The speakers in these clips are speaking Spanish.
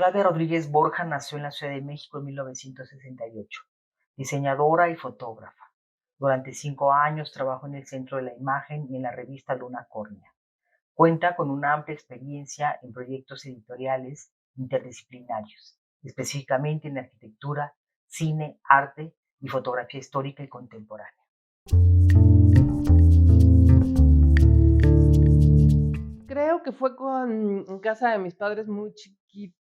Claudia Rodríguez Borja nació en la Ciudad de México en 1968, diseñadora y fotógrafa. Durante 5 años trabajó en el Centro de la Imagen y en la revista Luna Córnea. Cuenta con una amplia experiencia en proyectos editoriales interdisciplinarios, específicamente en arquitectura, cine, arte y fotografía histórica y contemporánea. Creo que fue en casa de mis padres muy chiquita.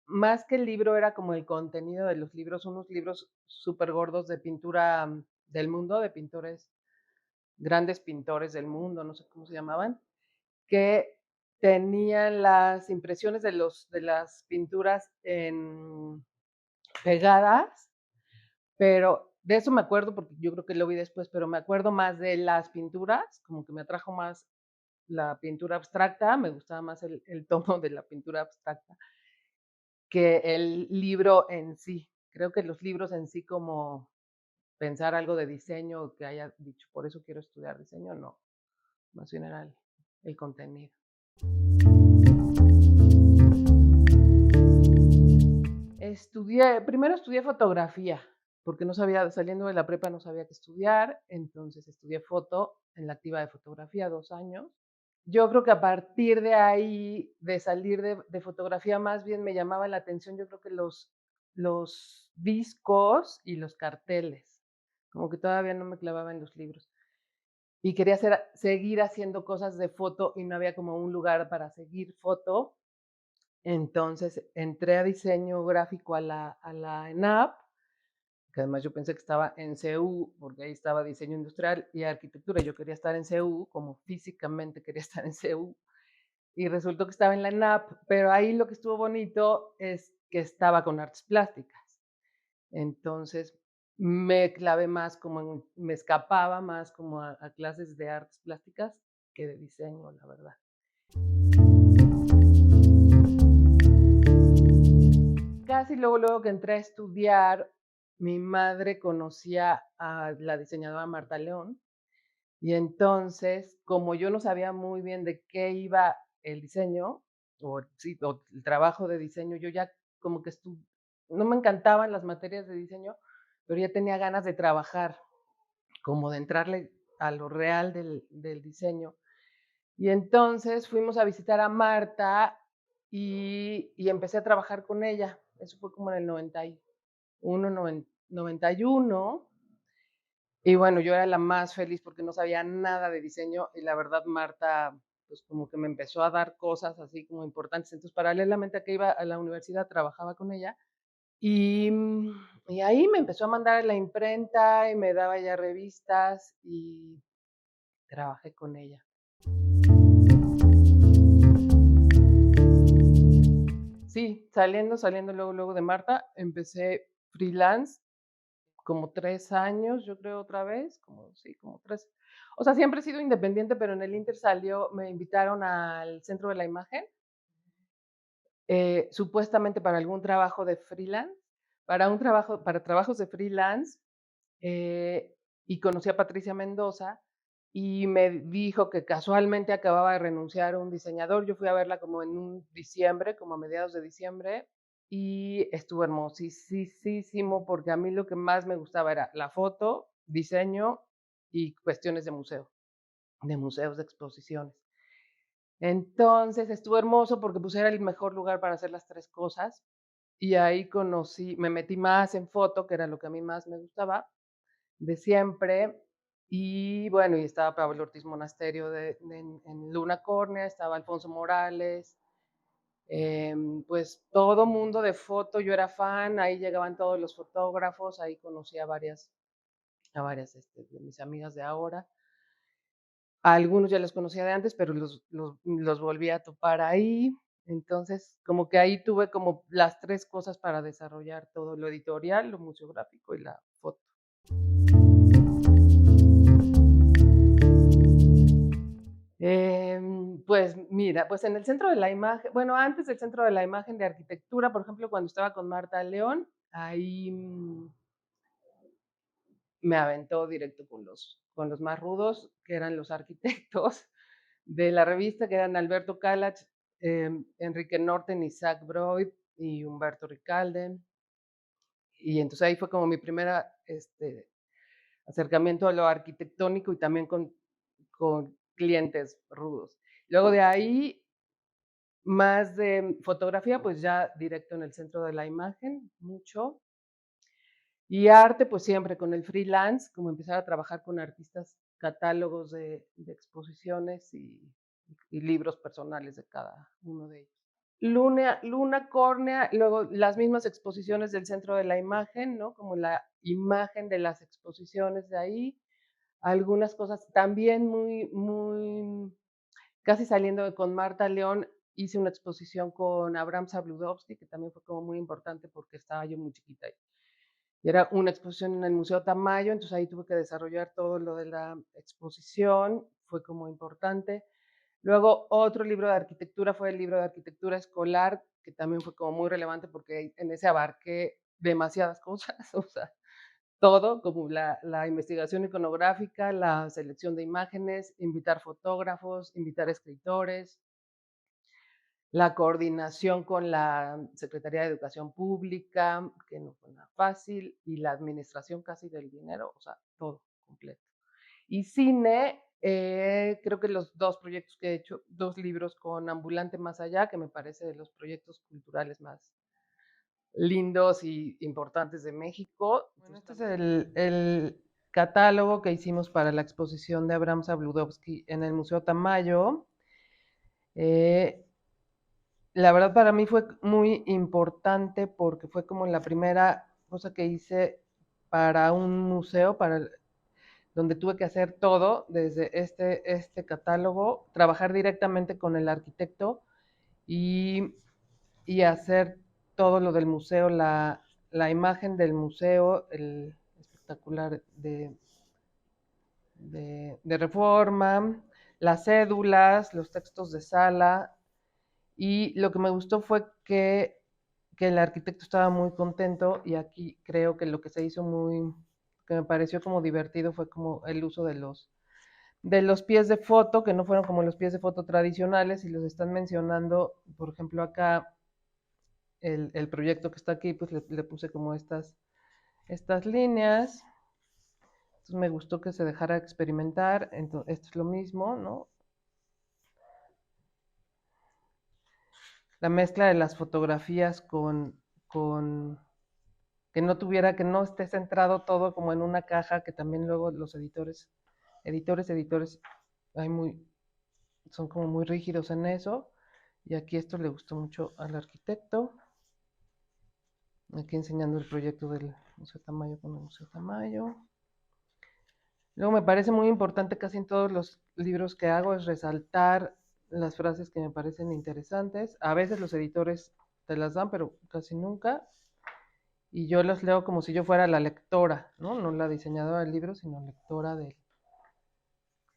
Más que el libro, era como el contenido de los libros, unos libros súper gordos de pintura del mundo, de pintores, grandes pintores del mundo, no sé cómo se llamaban, que tenían las impresiones de las pinturas pegadas, pero de eso me acuerdo porque yo creo que lo vi después, pero me acuerdo más de las pinturas, como que me atrajo más la pintura abstracta, me gustaba más el tono de la pintura abstracta que el libro en sí. Creo que los libros en sí, como pensar algo de diseño, que haya dicho, por eso quiero estudiar diseño, no, más bien era el contenido. Primero estudié fotografía, porque no sabía, saliendo de la prepa no sabía qué estudiar, entonces estudié foto en la activa de fotografía 2 años. Yo creo que a partir de ahí, de salir de fotografía, más bien me llamaba la atención, yo creo que los discos y los carteles, como que todavía no me clavaba en los libros. Y quería seguir haciendo cosas de foto y no había como un lugar para seguir foto. Entonces entré a diseño gráfico a la ENAP, que además yo pensé que estaba en CU, porque ahí estaba diseño industrial y arquitectura. Yo quería estar en CU, como físicamente quería estar en CU, y resultó que estaba en la ENAP, pero ahí lo que estuvo bonito es que estaba con artes plásticas. Entonces me clavé más me escapaba más como a clases de artes plásticas que de diseño, la verdad. Casi luego que entré a estudiar, mi madre conocía a la diseñadora Marta León, y entonces, como yo no sabía muy bien de qué iba el diseño, o sí, o el trabajo de diseño, yo ya como que no me encantaban las materias de diseño, pero ya tenía ganas de trabajar, como de entrarle a lo real del diseño. Y entonces fuimos a visitar a Marta y empecé a trabajar con ella. Eso fue como en el 91, 91. Y bueno, yo era la más feliz porque no sabía nada de diseño y la verdad Marta, pues como que me empezó a dar cosas así como importantes. Entonces, paralelamente a que iba a la universidad, trabajaba con ella y, y ahí me empezó a mandar a la imprenta y me daba ya revistas y trabajé con ella. Sí, saliendo luego de Marta, empecé freelance como 3 años, yo creo otra vez, como tres. O sea, siempre he sido independiente, pero en el Inter me invitaron al Centro de la Imagen, supuestamente para algún trabajo de freelance, para trabajos de freelance, eh, y conocí a Patricia Mendoza y me dijo que casualmente acababa de renunciar a un diseñador. Yo fui a verla como en un diciembre, como a mediados de diciembre, y estuvo hermosísimo porque a mí lo que más me gustaba era la foto, diseño y cuestiones de museo, de museos, de exposiciones. Entonces estuvo hermoso porque pues era el mejor lugar para hacer las tres cosas y ahí me metí más en foto, que era lo que a mí más me gustaba de siempre. Y bueno, y estaba Pablo Ortiz Monasterio en Luna Córnea, estaba Alfonso Morales, pues todo mundo de foto, yo era fan, ahí llegaban todos los fotógrafos, ahí conocí a varias de mis amigas de ahora. A algunos ya los conocía de antes, pero los volví a topar ahí. Entonces, como que ahí tuve como las tres cosas para desarrollar todo, lo editorial, lo museográfico y la foto. Pues mira, pues en el centro de la imagen, bueno, antes del centro de la imagen de arquitectura, por ejemplo, cuando estaba con Marta León, ahí me aventó directo con los más rudos, que eran los arquitectos de la revista, que eran Alberto Calach Enrique Norten, Isaac Broid y Humberto Ricalde. Y entonces ahí fue como mi primera acercamiento a lo arquitectónico y también con clientes rudos. Luego de ahí, más de fotografía, pues ya directo en el centro de la imagen, mucho. Y arte, pues siempre con el freelance, como empezar a trabajar con artistas, catálogos de exposiciones y libros personales de cada uno de ellos. Luna Córnea, luego las mismas exposiciones del centro de la imagen, ¿no? Como la imagen de las exposiciones de ahí, algunas cosas también muy, casi saliendo con Marta León, hice una exposición con Abraham Sabludowski, que también fue como muy importante porque estaba yo muy chiquita. Y era una exposición en el Museo Tamayo, entonces ahí tuve que desarrollar todo lo de la exposición, fue como importante. Luego otro libro de arquitectura fue el libro de arquitectura escolar, que también fue como muy relevante porque en ese abarqué demasiadas cosas, o sea, todo, como la investigación iconográfica, la selección de imágenes, invitar fotógrafos, invitar escritores, la coordinación con la Secretaría de Educación Pública, que no fue nada fácil, y la administración casi del dinero, o sea, todo completo. Y cine, creo que los dos proyectos que he hecho, dos libros con Ambulante Más Allá, que me parece de los proyectos culturales más lindos y importantes de México. Bueno, este es el catálogo que hicimos para la exposición de Abraham Sabludowski en el Museo Tamayo. La verdad para mí fue muy importante porque fue como la primera cosa que hice para un museo, donde tuve que hacer todo desde este catálogo, trabajar directamente con el arquitecto y, y hacer todo lo del museo, la imagen del museo, el espectacular de Reforma, las cédulas, los textos de sala. Y lo que me gustó fue que el arquitecto estaba muy contento y aquí creo que lo que se hizo que me pareció como divertido fue como el uso de los pies de foto, que no fueron como los pies de foto tradicionales y los están mencionando, por ejemplo acá el proyecto que está aquí, pues le puse como estas líneas. Entonces me gustó que se dejara experimentar, entonces esto es lo mismo, ¿no? La mezcla de las fotografías con que que no esté centrado todo como en una caja, que también luego los editores, hay son como muy rígidos en eso. Y aquí esto le gustó mucho al arquitecto. Aquí enseñando el proyecto del Museo Tamayo con el Museo Tamayo. Luego me parece muy importante casi en todos los libros que hago es resaltar las frases que me parecen interesantes. A veces los editores te las dan, pero casi nunca. Y yo las leo como si yo fuera la lectora, ¿no? No la diseñadora del libro, sino lectora de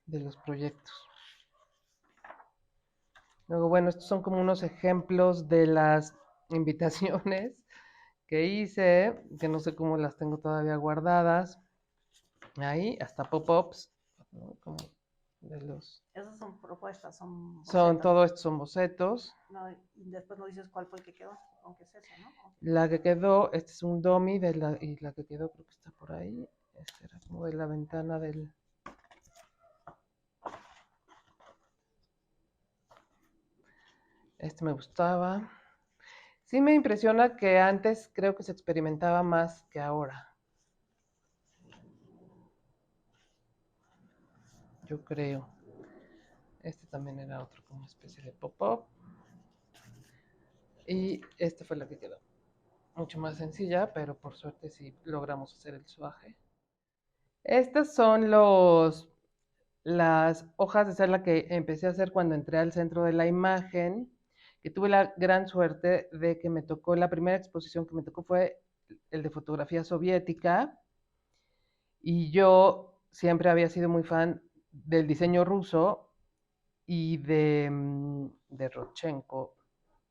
los proyectos. Luego, bueno, estos son como unos ejemplos de las invitaciones que hice, que no sé cómo las tengo todavía guardadas. Ahí, hasta pop-ups, ¿no? Como de los... Esas son propuestas, son Son, bocetos. todo esto son bocetos. No, y después no dices cuál fue el que quedó, aunque es ese, ¿no? La que quedó, este es un dummy, y la que quedó creo que está por ahí. Este era como de la ventana del... Este me gustaba. Sí me impresiona que antes creo que se experimentaba más que ahora. Yo creo. Este también era otro como una especie de pop-up. Y esta fue la que quedó. Mucho más sencilla, pero por suerte sí logramos hacer el suaje. Estas son las hojas de sala que empecé a hacer cuando entré al centro de la imagen, que tuve la gran suerte de que me tocó, la primera exposición que me tocó fue el de fotografía soviética, y yo siempre había sido muy fan del diseño ruso y de Rodchenko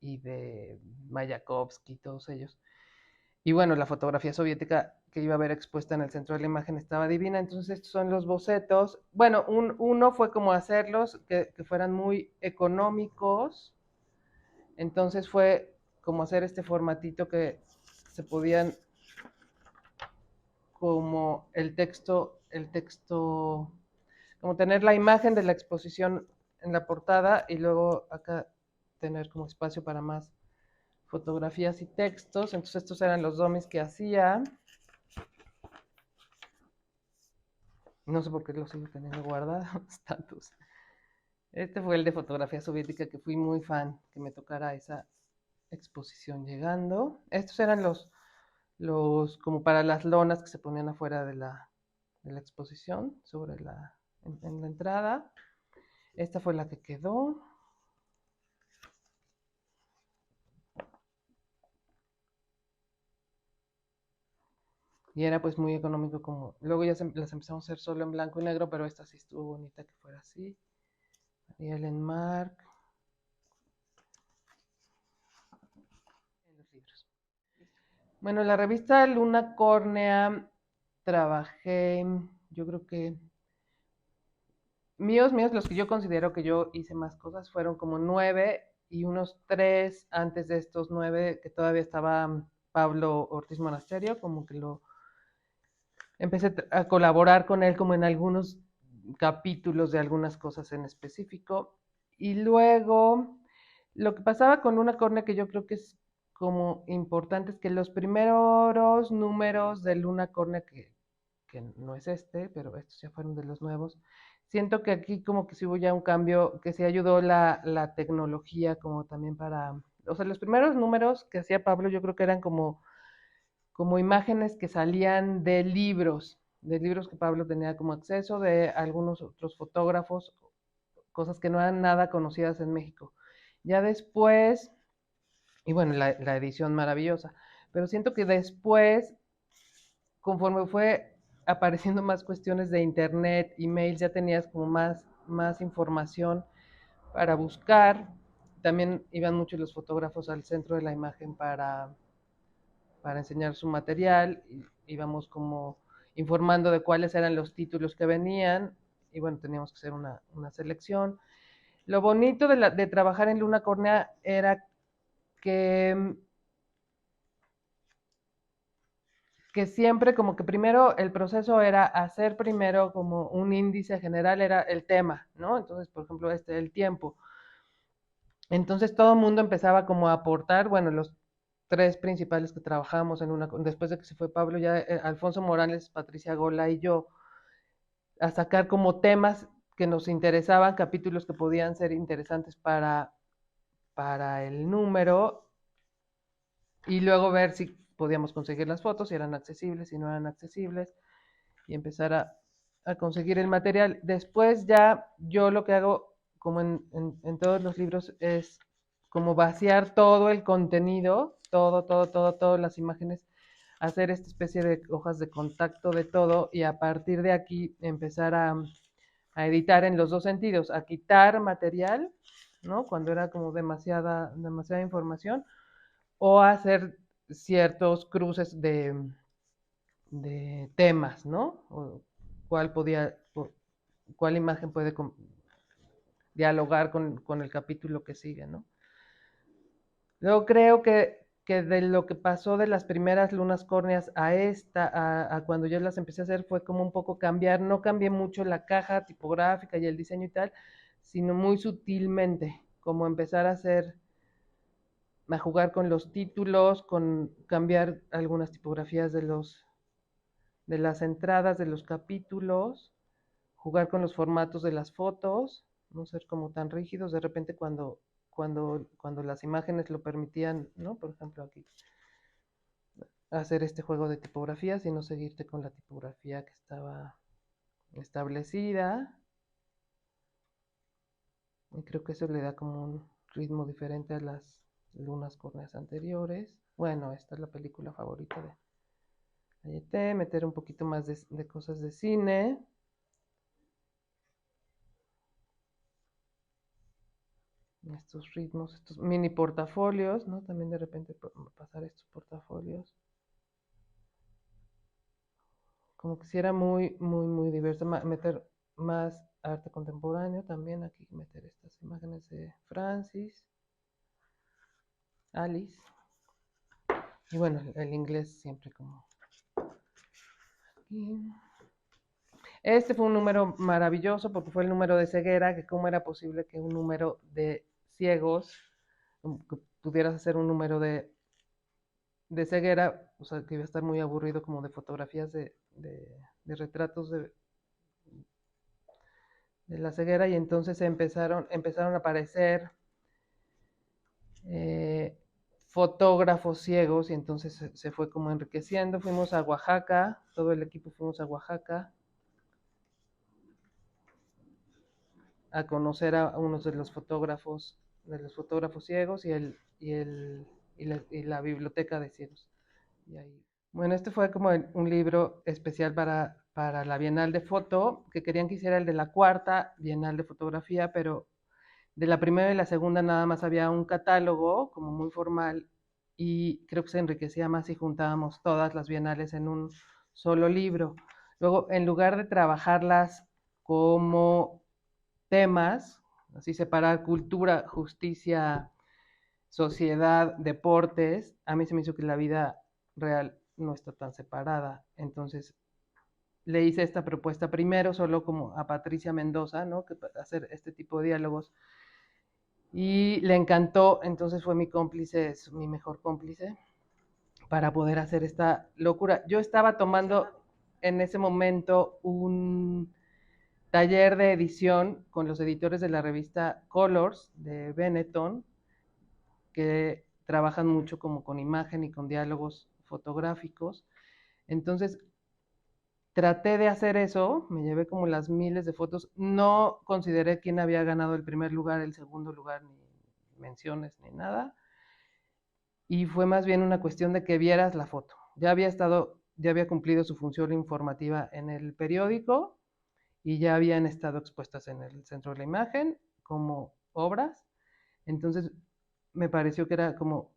y de Mayakovsky, todos ellos. Y bueno, la fotografía soviética que iba a ver expuesta en el centro de la imagen estaba divina. Entonces estos son los bocetos. Bueno, uno fue como hacerlos que fueran muy económicos, Entonces fue como hacer este formatito que se podían, como el texto, como tener la imagen de la exposición en la portada y luego acá tener como espacio para más fotografías y textos. Entonces estos eran los dummies que hacía. No sé por qué los sigo teniendo guardados tantos. Este fue el de fotografía soviética, que fui muy fan, que me tocara esa exposición llegando. Estos eran los como para las lonas que se ponían afuera de la exposición, en la entrada. Esta fue la que quedó. Y era pues muy económico como... Luego ya las empezamos a hacer solo en blanco y negro, pero esta sí estuvo bonita que fuera así. María Ellen Mark. En los libros. Bueno, la revista Luna Córnea trabajé, yo creo que míos, los que yo considero que yo hice más cosas fueron como 9 y unos 3 antes de estos 9 que todavía estaba Pablo Ortiz Monasterio, como que lo empecé a colaborar con él como en algunos capítulos de algunas cosas en específico. Y luego, lo que pasaba con Luna Córnea, que yo creo que es como importante, es que los primeros números de Luna Córnea, que no es este, pero estos ya fueron de los nuevos, siento que aquí como que sí hubo ya un cambio, que sí ayudó la tecnología como también para... O sea, los primeros números que hacía Pablo yo creo que eran como imágenes que salían de libros que Pablo tenía como acceso, de algunos otros fotógrafos, cosas que no eran nada conocidas en México. Ya después, y bueno, la edición maravillosa, pero siento que después, conforme fue apareciendo más cuestiones de internet, emails, ya tenías como más información para buscar. También iban muchos los fotógrafos al centro de la imagen para enseñar su material, íbamos como informando de cuáles eran los títulos que venían y bueno, teníamos que hacer una selección. Lo bonito de trabajar en Luna Córnea era que, que siempre como que primero el proceso era hacer primero como un índice general, era el tema, ¿no? Entonces, por ejemplo, el tiempo. Entonces todo el mundo empezaba como a aportar, bueno, los tres principales que trabajábamos después de que se fue Pablo, ya Alfonso Morales, Patricia Gola y yo, a sacar como temas que nos interesaban, capítulos que podían ser interesantes para el número, y luego ver si podíamos conseguir las fotos, si eran accesibles, si no eran accesibles, y empezar a conseguir el material. Después ya yo lo que hago, como en todos los libros, es como vaciar todo el contenido, todas las imágenes, hacer esta especie de hojas de contacto de todo y a partir de aquí empezar a editar en los dos sentidos, a quitar material, ¿no? Cuando era como demasiada información, o a hacer ciertos cruces de temas, ¿no? O cuál podía, cuál imagen puede dialogar con el capítulo que sigue, ¿no? Luego creo que de lo que pasó de las primeras lunas córneas a cuando yo las empecé a hacer fue como un poco cambiar, no cambié mucho la caja tipográfica y el diseño y tal, sino muy sutilmente, como empezar a jugar con los títulos, con cambiar algunas tipografías de las entradas de los capítulos, jugar con los formatos de las fotos, no ser como tan rígidos, de repente cuando las imágenes lo permitían, ¿no? Por ejemplo, aquí, hacer este juego de tipografías y no seguirte con la tipografía que estaba establecida. Y creo que eso le da como un ritmo diferente a las lunas córneas anteriores. Bueno, esta es la película favorita de Ayete, meter un poquito más de cosas de cine. Estos ritmos, estos mini portafolios, ¿no? También de repente pasar estos portafolios. Como que si era muy diverso, meter más arte contemporáneo también, aquí meter estas imágenes de Francis. Alice. Y bueno, el inglés siempre como aquí. Este fue un número maravilloso porque fue el número de ceguera, que cómo era posible que un número de ciegos, que pudieras hacer un número de ceguera, o sea, que iba a estar muy aburrido como de fotografías de retratos de la ceguera, y entonces empezaron a aparecer fotógrafos ciegos, y entonces se fue como enriqueciendo. Fuimos a Oaxaca, todo el equipo fuimos a Oaxaca a conocer a unos de los fotógrafos ciegos y la biblioteca de ciegos. Y ahí. Bueno, este fue como un libro especial para la Bienal de Foto, que querían que hiciera el de la cuarta Bienal de Fotografía, pero de la primera y la segunda nada más había un catálogo como muy formal, y creo que se enriquecía más si juntábamos todas las bienales en un solo libro. Luego, en lugar de trabajarlas como temas, así separar cultura, justicia, sociedad, deportes, a mí se me hizo que la vida real no está tan separada. Entonces le hice esta propuesta primero solo como a Patricia Mendoza, ¿no? Que hacer este tipo de diálogos. Y le encantó, entonces fue mi cómplice, es mi mejor cómplice para poder hacer esta locura. Yo estaba tomando en ese momento un taller de edición con los editores de la revista Colors de Benetton, que trabajan mucho como con imagen y con diálogos fotográficos. Entonces, traté de hacer eso, me llevé como las miles de fotos, no consideré quién había ganado el primer lugar, el segundo lugar, ni menciones, ni nada, y fue más bien una cuestión de que vieras la foto. Ya había cumplido su función informativa en el periódico, y ya habían estado expuestas en el Centro de la Imagen como obras. Entonces me pareció que era como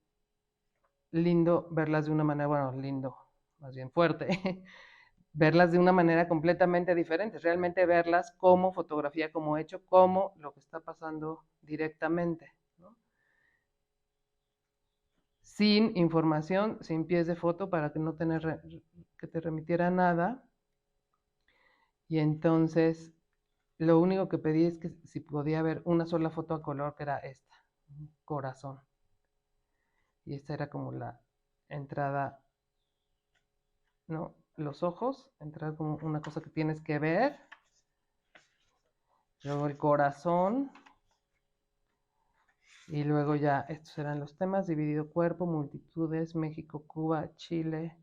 lindo verlas de una manera, bueno, lindo, más bien fuerte, verlas de una manera completamente diferente, realmente verlas como fotografía, como hecho, como lo que está pasando directamente, ¿no? Sin información, sin pies de foto, para que no tener que te remitiera nada. Y entonces lo único que pedí es que si podía haber una sola foto a color, que era esta, un corazón. Y esta era como la entrada, ¿no? Los ojos, entrar como una cosa que tienes que ver. Luego el corazón. Y luego ya estos eran los temas: dividido cuerpo, multitudes, México, Cuba, Chile,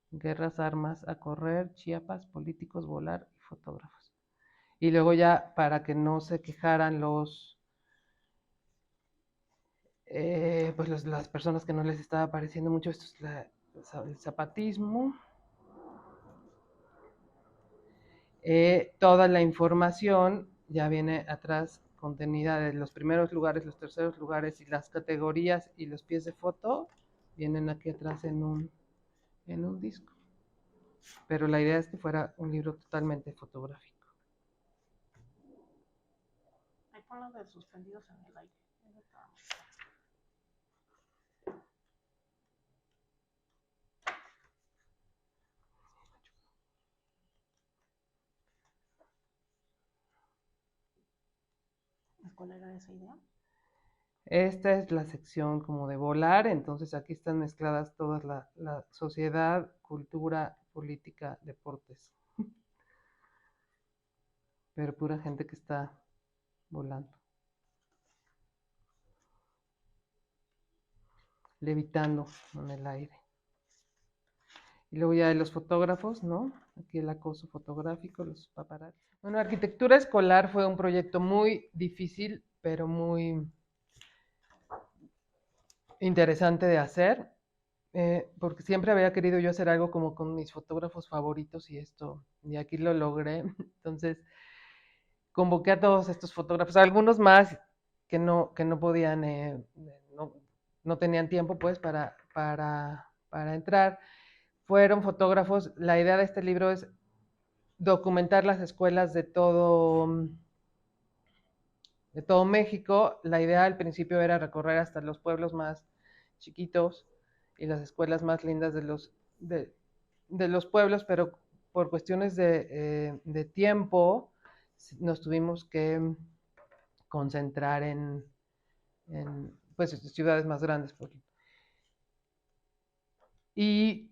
guerras, armas, a correr, Chiapas, políticos, volar y fotógrafos. Y luego ya, para que no se quejaran pues las personas que no les estaba pareciendo mucho, esto es el zapatismo. Toda la información ya viene atrás contenida de los primeros lugares, los terceros lugares, y las categorías y los pies de foto vienen aquí atrás en un disco. Pero la idea es que fuera un libro totalmente fotográfico. Ahí ponlo de suspendidos en el aire. ¿Cuál era esa idea? Esta es la sección como de volar, entonces aquí están mezcladas todas la sociedad, cultura, política, deportes. Pero pura gente que está volando. Levitando en el aire. Y luego ya de los fotógrafos, ¿no? Aquí el acoso fotográfico, los paparazzi. Bueno, arquitectura escolar fue un proyecto muy difícil, pero muy interesante de hacer, porque siempre había querido yo hacer algo como con mis fotógrafos favoritos, y aquí lo logré. Entonces, convoqué a todos estos fotógrafos, algunos más que no podían, no tenían tiempo pues para entrar. Fueron fotógrafos. La idea de este libro es documentar las escuelas de todo México. La idea al principio era recorrer hasta los pueblos más chiquitos y las escuelas más lindas de los pueblos, pero por cuestiones de tiempo nos tuvimos que concentrar en pues, ciudades más grandes. Y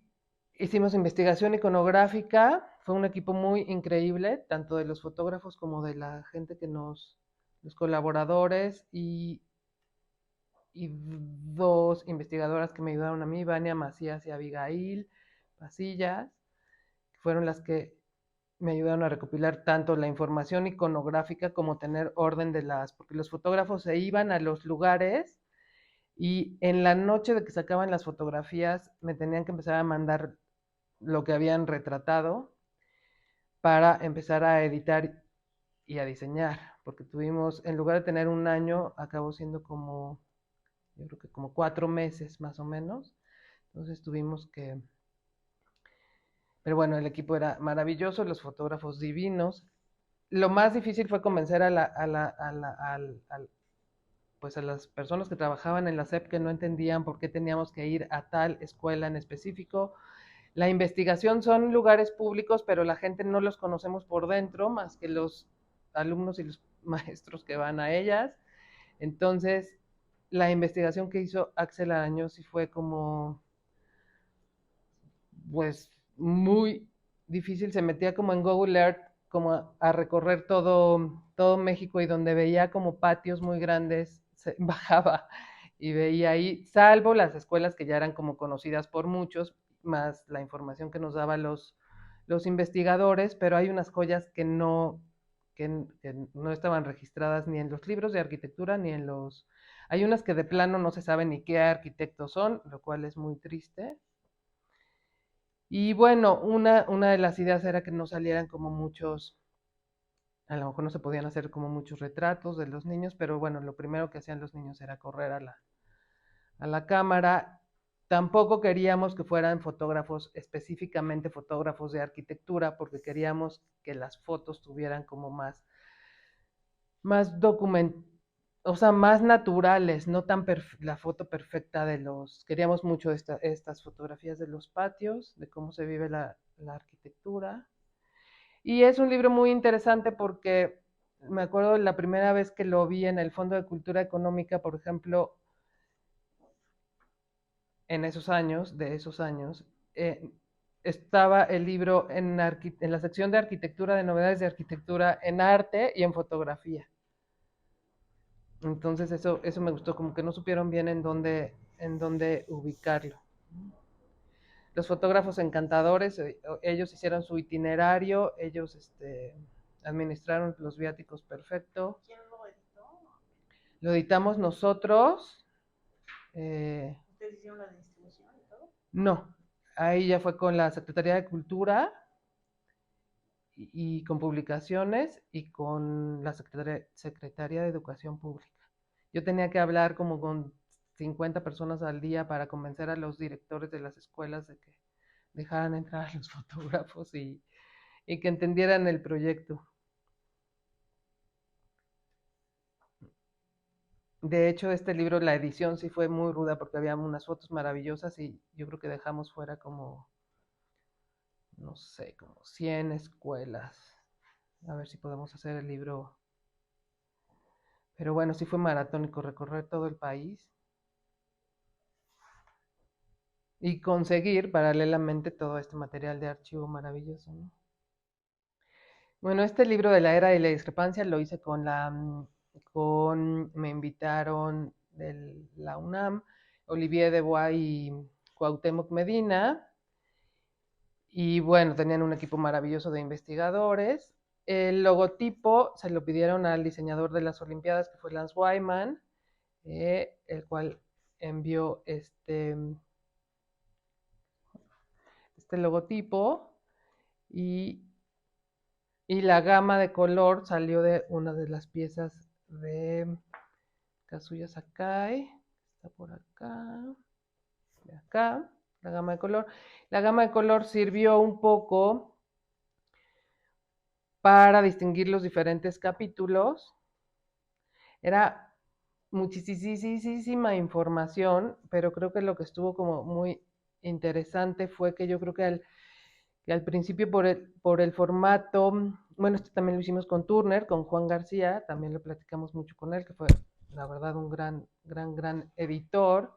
hicimos investigación iconográfica, fue un equipo muy increíble, tanto de los fotógrafos como de la gente los colaboradores y dos investigadoras que me ayudaron a mí, Vania Macías y Abigail Pasillas, que fueron las que me ayudaron a recopilar tanto la información iconográfica como tener orden porque los fotógrafos se iban a los lugares y en la noche de que sacaban las fotografías me tenían que empezar a mandar lo que habían retratado para empezar a editar y a diseñar, porque tuvimos, en lugar de tener un año, acabó siendo como, yo creo que como 4 meses más o menos. Entonces tuvimos que... Pero bueno, el equipo era maravilloso, los fotógrafos divinos. Lo más difícil fue convencer pues a las personas que trabajaban en la SEP que no entendían por qué teníamos que ir a tal escuela en específico. La investigación son lugares públicos, pero la gente no los conocemos por dentro, más que los alumnos y los maestros que van a ellas. Entonces, la investigación que hizo Axel Araño sí fue como, pues, muy difícil. Se metía como en Google Earth, como a recorrer todo México y donde veía como patios muy grandes, se bajaba y veía ahí, salvo las escuelas que ya eran como conocidas por muchos, más la información que nos daban los investigadores, pero hay unas joyas que no estaban registradas ni en los libros de arquitectura ni en los... Hay unas que de plano no se sabe ni qué arquitectos son, lo cual es muy triste. Y bueno, una de las ideas era que no salieran como muchos, a lo mejor no se podían hacer como muchos retratos de los niños, pero bueno, lo primero que hacían los niños era correr a la cámara. Tampoco queríamos que fueran fotógrafos, específicamente fotógrafos de arquitectura, porque queríamos que las fotos tuvieran como más o sea, más naturales, no tan la foto perfecta de queríamos mucho estas fotografías de los patios, de cómo se vive la arquitectura. Y es un libro muy interesante porque me acuerdo la primera vez que lo vi en el Fondo de Cultura Económica, por ejemplo, en esos años, estaba el libro en la sección de arquitectura, de novedades de arquitectura, en arte y en fotografía. Entonces eso me gustó, como que no supieron bien en dónde ubicarlo. Los fotógrafos encantadores, ellos hicieron su itinerario, ellos administraron los viáticos perfecto. ¿Quién lo editó? Lo editamos nosotros. ¿Ustedes hicieron la distribución y todo? No, ahí ya fue con la Secretaría de Cultura y con publicaciones y con la Secretaría de Educación Pública. Yo tenía que hablar como con 50 personas al día para convencer a los directores de las escuelas de que dejaran entrar a los fotógrafos y que entendieran el proyecto. De hecho, este libro, la edición sí fue muy ruda porque había unas fotos maravillosas y yo creo que dejamos fuera como, no sé, como 100 escuelas. A ver si podemos hacer el libro. Pero bueno, sí fue maratónico recorrer todo el país y conseguir paralelamente todo este material de archivo maravilloso, ¿no? Bueno, este libro de la era de la discrepancia lo hice me invitaron de la UNAM, Olivier Debois y Cuauhtémoc Medina, y bueno, tenían un equipo maravilloso de investigadores. El logotipo se lo pidieron al diseñador de las Olimpiadas, que fue Lance Wyman, el cual envió este logotipo y la gama de color salió de una de las piezas de Kazuya Sakai. Está por acá. De acá, la gama de color. La gama de color sirvió un poco para distinguir los diferentes capítulos. Era muchísima información, pero creo que lo que estuvo como muy interesante fue que yo creo que al principio por el formato, bueno, esto también lo hicimos con Turner, con Juan García, también lo platicamos mucho con él, que fue la verdad un gran editor.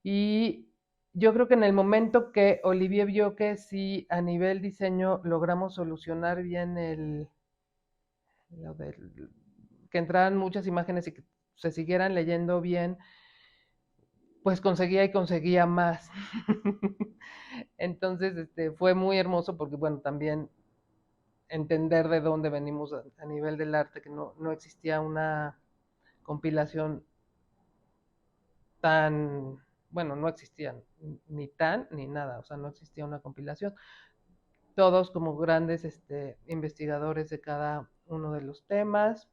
Y yo creo que en el momento que Olivier vio que sí a nivel diseño logramos solucionar bien lo del, que entraran muchas imágenes y que se siguieran leyendo bien, pues conseguía y conseguía más. Entonces, fue muy hermoso porque, bueno, también entender de dónde venimos a nivel del arte, que no existía una compilación tan, bueno, no existían ni tan ni nada, o sea, no existía una compilación. Todos como grandes investigadores de cada uno de los temas,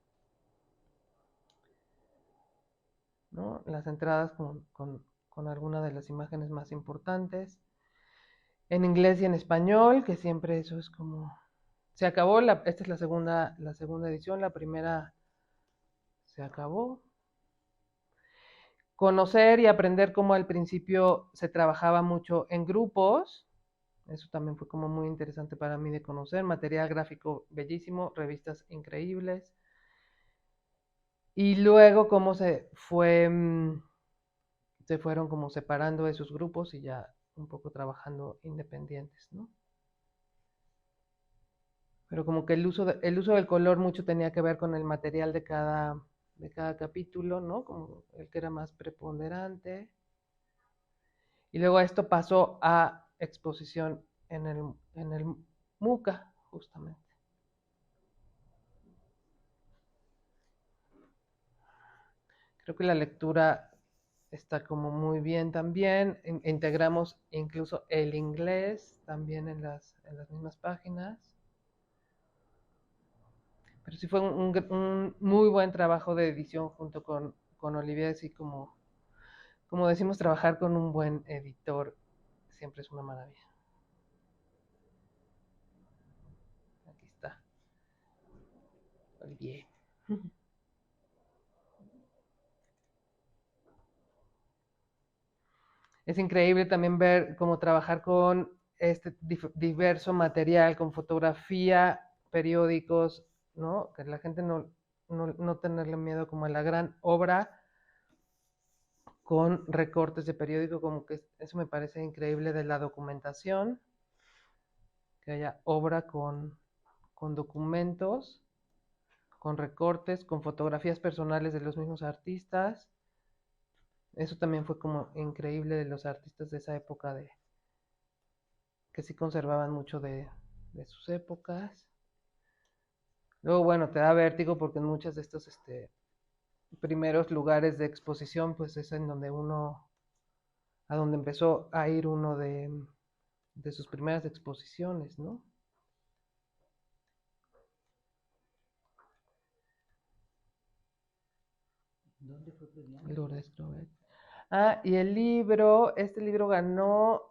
¿no? Las entradas con alguna de las imágenes más importantes, en inglés y en español, que siempre eso es como... Se acabó, esta es la segunda edición, la primera se acabó. Conocer y aprender cómo al principio se trabajaba mucho en grupos, eso también fue como muy interesante para mí de conocer, material gráfico bellísimo, revistas increíbles, y luego cómo se fueron como separando esos grupos y ya un poco trabajando independientes, ¿no? Pero como que el uso del color mucho tenía que ver con el material de cada capítulo, ¿no? Como el que era más preponderante. Y luego esto pasó a exposición en el MUCA, justamente. Creo que la lectura está como muy bien también. Integramos incluso el inglés también en las mismas páginas. Pero sí fue un muy buen trabajo de edición junto con Olivier, así como decimos, trabajar con un buen editor siempre es una maravilla. Aquí está, Olivier. Es increíble también ver cómo trabajar con este diverso material, con fotografía, periódicos, ¿no? Que la gente no tenerle miedo como a la gran obra con recortes de periódico, como que eso me parece increíble de la documentación, que haya obra con documentos, con recortes, con fotografías personales de los mismos artistas. Eso también fue como increíble de los artistas de esa época que sí conservaban mucho de sus épocas. Luego, bueno, te da vértigo porque en muchos de estos primeros lugares de exposición, pues es en donde a donde empezó a ir uno de sus primeras exposiciones, ¿no? ¿Dónde fue premiado? Lourdes Clovet. Ah, y este libro ganó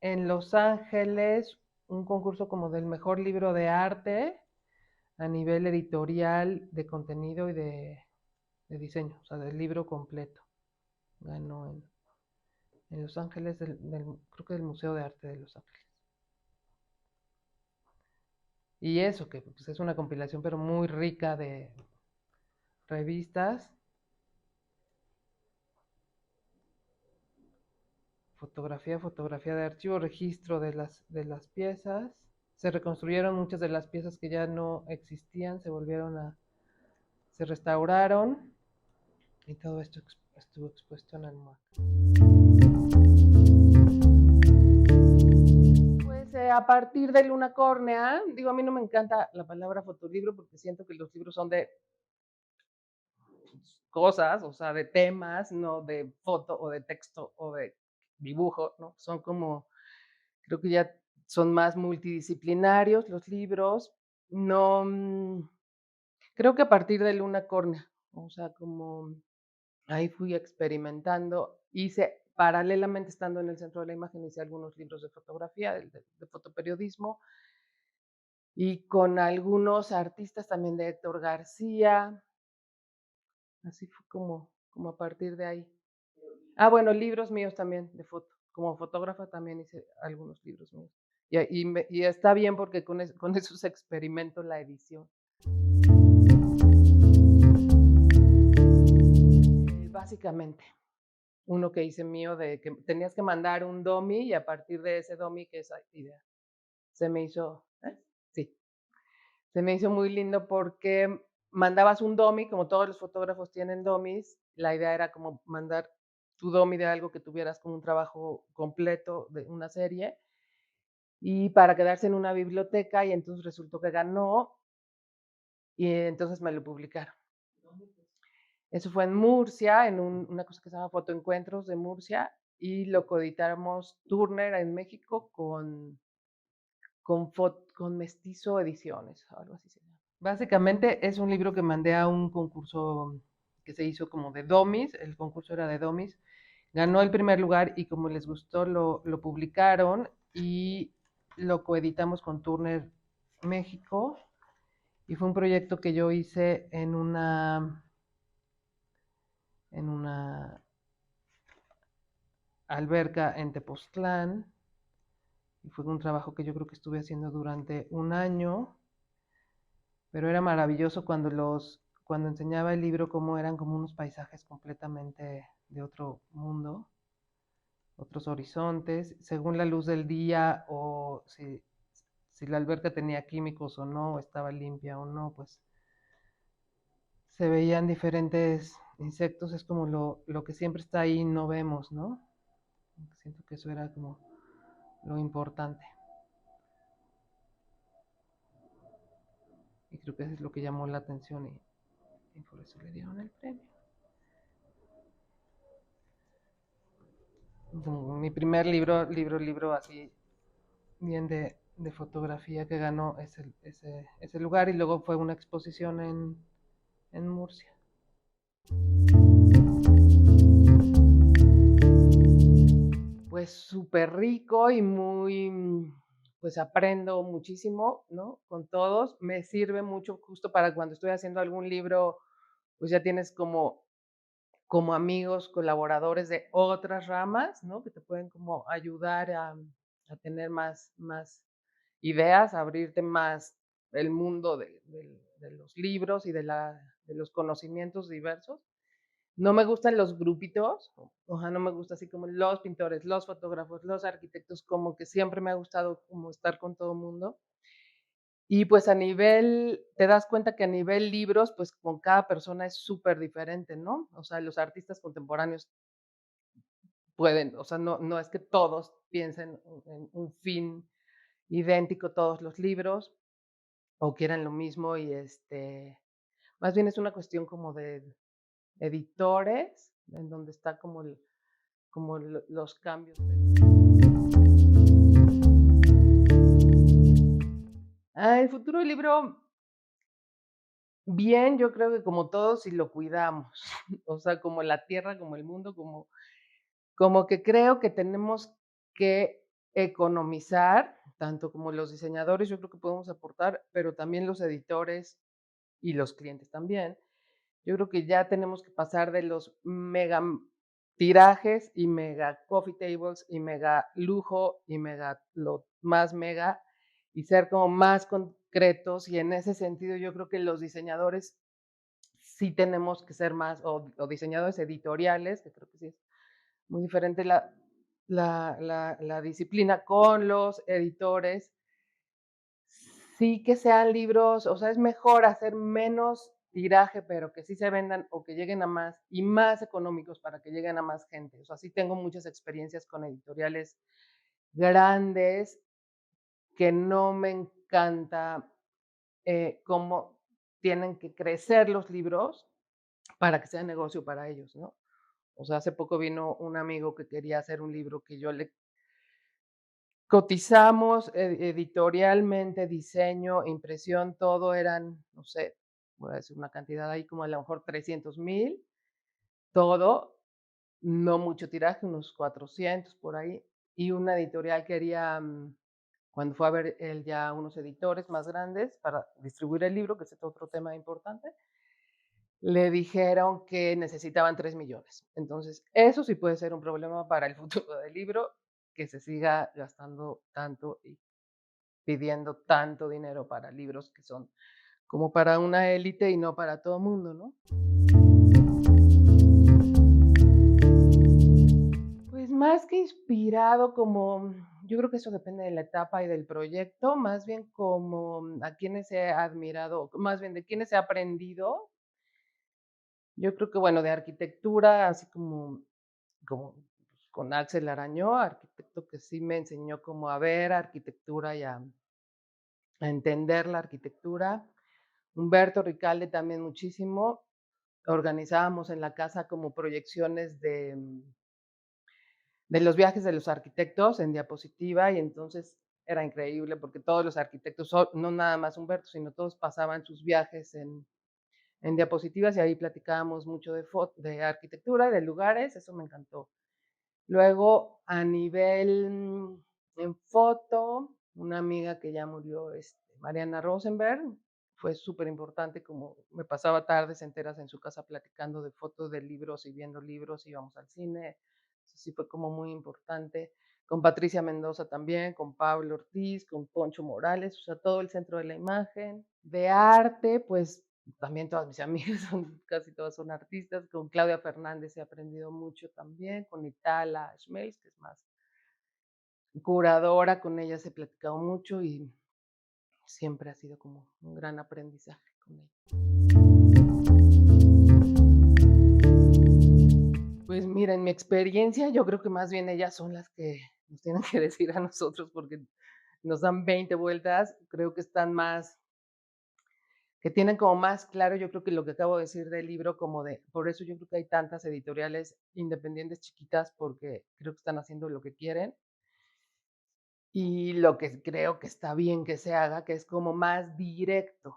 en Los Ángeles un concurso como del mejor libro de arte a nivel editorial, de contenido y de diseño, o sea, del libro completo. Ganó en Los Ángeles, creo que del Museo de Arte de Los Ángeles. Y eso, que pues, es una compilación, pero muy rica de revistas, fotografía de archivo, registro de las piezas. Se reconstruyeron muchas de las piezas que ya no existían, se restauraron y todo esto estuvo expuesto en el MUAC. Pues a partir de Luna Córnea, digo, a mí no me encanta la palabra fotolibro porque siento que los libros son de cosas, o sea, de temas, no de foto o de texto o de dibujo, ¿no? Son como, creo que ya son más multidisciplinarios los libros. No, creo que a partir de Luna Córnea, o sea, como ahí fui experimentando, hice paralelamente estando en el Centro de la Imagen, hice algunos libros de fotografía, de fotoperiodismo, y con algunos artistas también de Héctor García. Así fue como como a partir de ahí. Ah, bueno, libros míos también de foto. Como fotógrafa también hice algunos libros míos. Y está bien porque con esos experimento la edición. Básicamente, uno que hice mío de que tenías que mandar un dummy y a partir de ese dummy, que esa idea se me hizo, sí, se me hizo muy lindo porque mandabas un dummy, como todos los fotógrafos tienen dummies, la idea era como mandar tu dummy de algo que tuvieras como un trabajo completo de una serie y para quedarse en una biblioteca y entonces resultó que ganó y entonces me lo publicaron. Eso fue en Murcia, en una cosa que se llama Fotoencuentros de Murcia y lo coeditamos Turner en México con Mestizo Ediciones, algo así se llama. Básicamente es un libro que mandé a un concurso que se hizo como de dummies, el concurso era de dummies, ganó el primer lugar y como les gustó lo publicaron y lo coeditamos con Turner México y fue un proyecto que yo hice en una alberca en Tepoztlán y fue un trabajo que yo creo que estuve haciendo durante un año, pero era maravilloso cuando enseñaba el libro cómo eran como unos paisajes completamente de otro mundo, otros horizontes, según la luz del día o si la alberca tenía químicos o no, o estaba limpia o no, pues se veían diferentes insectos, es como lo que siempre está ahí y no vemos, ¿no? Siento que eso era como lo importante. Y creo que eso es lo que llamó la atención y por eso le dieron el premio. Mi primer libro así, bien de fotografía que ganó ese lugar y luego fue una exposición en Murcia. Pues súper rico y muy, pues aprendo muchísimo, ¿no? Con todos. Me sirve mucho justo para cuando estoy haciendo algún libro, pues ya tienes como amigos, colaboradores de otras ramas, ¿no? Que te pueden como ayudar a tener más ideas, a abrirte más el mundo de los libros y de los conocimientos diversos. No me gustan los grupitos, no me gusta así como los pintores, los fotógrafos, los arquitectos, como que siempre me ha gustado como estar con todo el mundo. Y pues te das cuenta que a nivel libros, pues con cada persona es súper diferente, ¿no? O sea, los artistas contemporáneos pueden, o sea, no es que todos piensen en un fin idéntico todos los libros o quieran lo mismo y más bien es una cuestión como de editores, en donde está como los cambios. El futuro del libro, bien, yo creo que como todos, si lo cuidamos, o sea, como la tierra, como el mundo, como que creo que tenemos que economizar, tanto como los diseñadores, yo creo que podemos aportar, pero también los editores y los clientes también. Yo creo que ya tenemos que pasar de los mega tirajes y mega coffee tables y mega lujo y mega lo más mega y ser como más concretos y en ese sentido yo creo que los diseñadores sí tenemos que ser más o diseñadores editoriales, que creo que sí es muy diferente la disciplina con los editores. Sí que sean libros, o sea, es mejor hacer menos tiraje, pero que sí se vendan o que lleguen a más y más económicos para que lleguen a más gente. O sea, sí tengo muchas experiencias con editoriales grandes que no me encanta cómo tienen que crecer los libros para que sea negocio para ellos, ¿no? O sea, hace poco vino un amigo que quería hacer un libro que yo le cotizamos editorialmente, diseño, impresión, todo eran, no sé, voy a decir una cantidad ahí como a lo mejor 300,000, todo, no mucho tiraje, unos 400 por ahí. Y una editorial quería, cuando fue a ver él ya unos editores más grandes para distribuir el libro, que es otro tema importante, le dijeron que necesitaban 3 millones. Entonces, eso sí puede ser un problema para el futuro del libro, que se siga gastando tanto y pidiendo tanto dinero para libros que son como para una élite y no para todo mundo, ¿no? Pues más que inspirado, como yo creo que eso depende de la etapa y del proyecto, más bien como a quienes he admirado, más bien de quienes he aprendido. Yo creo que, bueno, de arquitectura, así como pues, con Axel Arañó, arquitecto que sí me enseñó como a ver arquitectura y a entender la arquitectura. Humberto Ricalde también muchísimo. Organizábamos en la casa como proyecciones de los viajes de los arquitectos en diapositiva, y entonces era increíble porque todos los arquitectos, no nada más Humberto, sino todos pasaban sus viajes en diapositivas, y ahí platicábamos mucho de arquitectura y de lugares. Eso me encantó. Luego, a nivel en foto, una amiga que ya murió, Mariana Rosenberg, fue súper importante, como me pasaba tardes enteras en su casa platicando de fotos de libros y viendo libros, íbamos al cine. Eso sí fue como muy importante. Con Patricia Mendoza también, con Pablo Ortiz, con Poncho Morales, o sea, todo el centro de la imagen. De arte, pues también todas mis amigas, casi todas son artistas. Con Claudia Fernández he aprendido mucho también, con Itala Schmelz, que es más curadora, con ella he platicado mucho y siempre ha sido como un gran aprendizaje con ella. Pues mira, en mi experiencia, yo creo que más bien ellas son las que nos tienen que decir a nosotros, porque nos dan 20 vueltas. Creo que están más, que tienen como más claro, yo creo que lo que acabo de decir del libro, por eso yo creo que hay tantas editoriales independientes chiquitas, porque creo que están haciendo lo que quieren y lo que creo que está bien que se haga, que es como más directo,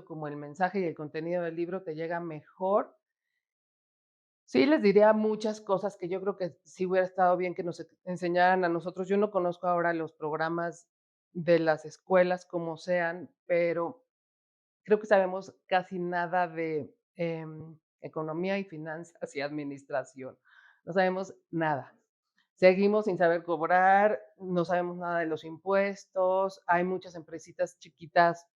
como el mensaje y el contenido del libro te llega mejor. Sí, les diría muchas cosas que yo creo que sí hubiera estado bien que nos enseñaran a nosotros. Yo no conozco ahora los programas de las escuelas como sean, pero creo que sabemos casi nada de economía y finanzas y administración. No sabemos nada. Seguimos sin saber cobrar, no sabemos nada de los impuestos. Hay muchas empresitas chiquitas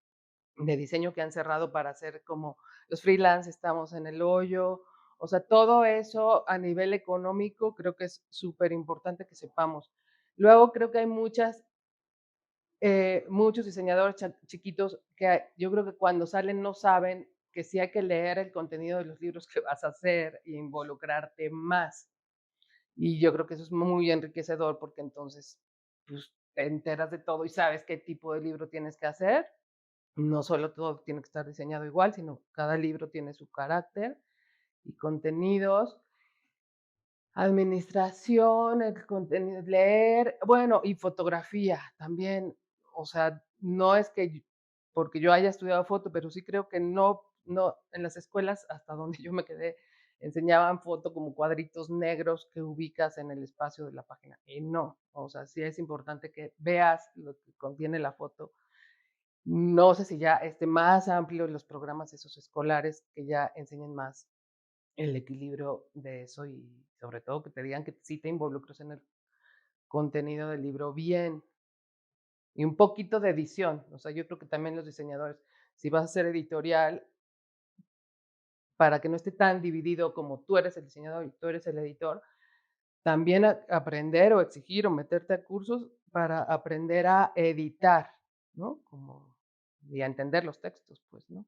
de diseño que han cerrado para hacer como los freelance, estamos en el hoyo. O sea, todo eso a nivel económico creo que es súper importante que sepamos. Luego creo que hay muchos diseñadores chiquitos que yo creo que cuando salen no saben que sí hay que leer el contenido de los libros que vas a hacer e involucrarte más. Y yo creo que eso es muy enriquecedor, porque entonces pues, te enteras de todo y sabes qué tipo de libro tienes que hacer. No solo todo tiene que estar diseñado igual, sino cada libro tiene su carácter y contenidos. Administración, el contenido, leer, bueno, y fotografía también. O sea, no es que porque yo haya estudiado foto, pero sí creo que no, en las escuelas hasta donde yo me quedé, enseñaban foto como cuadritos negros que ubicas en el espacio de la página. Y no, o sea, sí es importante que veas lo que contiene la foto. No sé si ya esté más amplio los programas esos escolares que ya enseñen más el equilibrio de eso, y sobre todo que te digan que sí te involucres en el contenido del libro bien, y un poquito de edición. O sea, yo creo que también los diseñadores, si vas a hacer editorial, para que no esté tan dividido como tú eres el diseñador y tú eres el editor, también aprender o exigir o meterte a cursos para aprender a editar, ¿no? Como, y a entender los textos, pues, ¿no?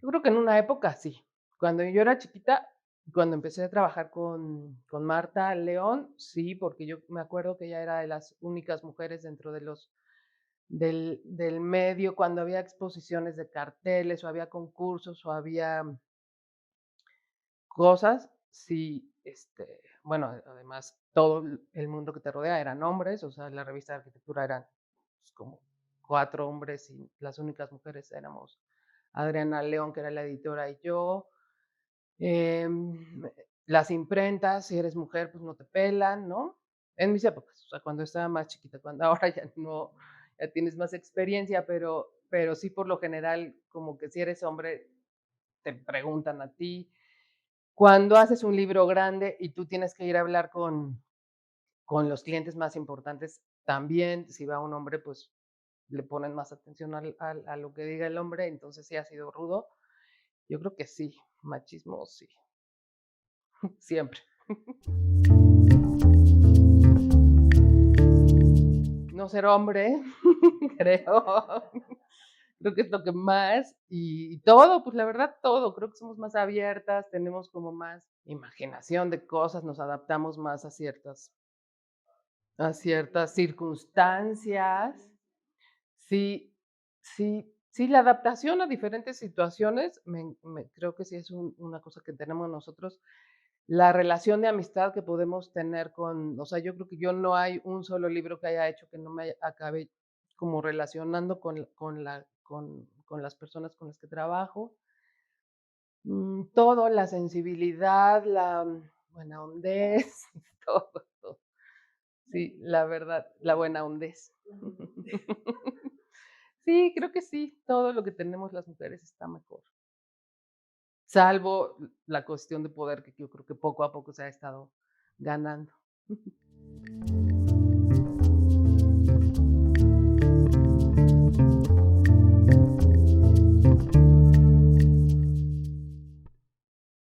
Yo creo que en una época sí. Cuando yo era chiquita, cuando empecé a trabajar con Marta León, sí, porque yo me acuerdo que ella era de las únicas mujeres dentro del medio, cuando había exposiciones de carteles o había concursos o había cosas, sí, bueno, además todo el mundo que te rodea eran hombres. O sea, la revista de arquitectura eran pues, como 4 hombres, y las únicas mujeres éramos Adriana León, que era la editora, y yo. Em, las imprentas, si eres mujer, pues no te pelan, ¿no? En mis épocas, o sea, cuando estaba más chiquita, cuando ahora ya tienes más experiencia, pero sí por lo general, como que si eres hombre, te preguntan a ti. Cuando haces un libro grande y tú tienes que ir a hablar con los clientes más importantes, también si va un hombre, pues le ponen más atención a lo que diga el hombre, entonces sí ha sido rudo. Yo creo que sí, machismo sí, siempre. No ser hombre, creo. Creo que es lo que más, y todo, pues la verdad todo, creo que somos más abiertas, tenemos como más imaginación de cosas, nos adaptamos más a ciertas circunstancias. Sí, sí, la adaptación a diferentes situaciones, creo que sí es una cosa que tenemos nosotros. La relación de amistad que podemos tener o sea, yo creo que yo no hay un solo libro que haya hecho que no me acabe como relacionando con las personas con las que trabajo. Todo, la sensibilidad, la buena hondez, todo, todo. Sí, la verdad, la buena hondez. Sí, creo que sí, todo lo que tenemos las mujeres está mejor. Salvo la cuestión de poder que yo creo que poco a poco se ha estado ganando.